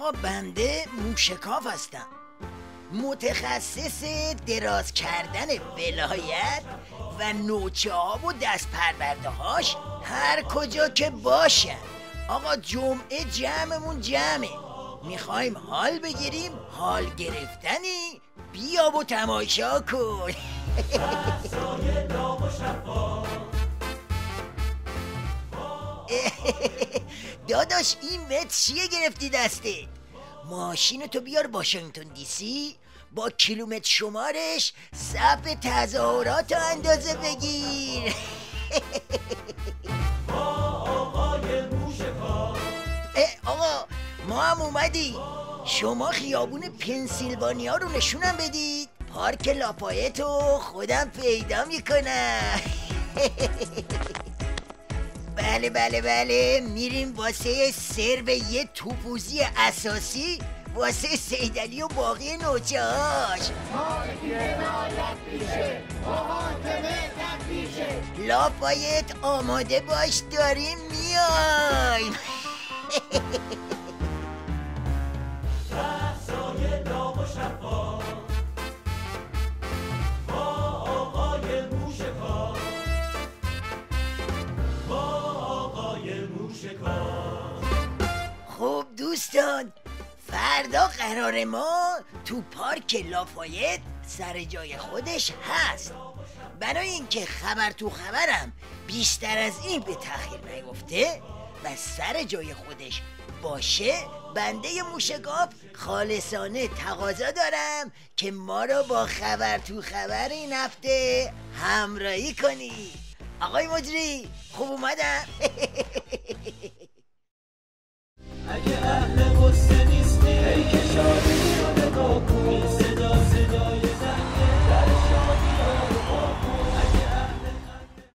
آقا بنده موشکاف هستم، متخصص دراز کردن ولایت و نوچه ها و دست پرورده هاش هر کجا که باشن. آقا جمعه جمعمون جمعه، میخوایم حال بگیریم، حال گرفتنی، بیا و تماشا کن. داداش این متر چیه گرفتی دستت؟ ماشینتو بیار واشنگتن دی سی، با کیلومتر شمارش صف تظاهرات اندازه بگیر. آقا ما هم اومدی، شما خیابون پنسیلوانیا رو نشونم بدید، پارک لافایتو خودم پیدا میکنم. بله بله بله، میریم واسه سرو یه توپوزی اساسی واسه سیدعلی و باقی نوچه‌هاش. لافایت آماده باش، داریم میایم. خب دوستان، فردا قرار ما تو پارک لافایت سر جای خودش هست. برای اینکه خبر تو خبرم بیشتر از این به تأخیر نیفته و سر جای خودش باشه، بنده موشگاف خالصانه تقاضا دارم که ما رو با خبر تو خبر این هفته همراهی کنی. آقای مجری خوب اومدم؟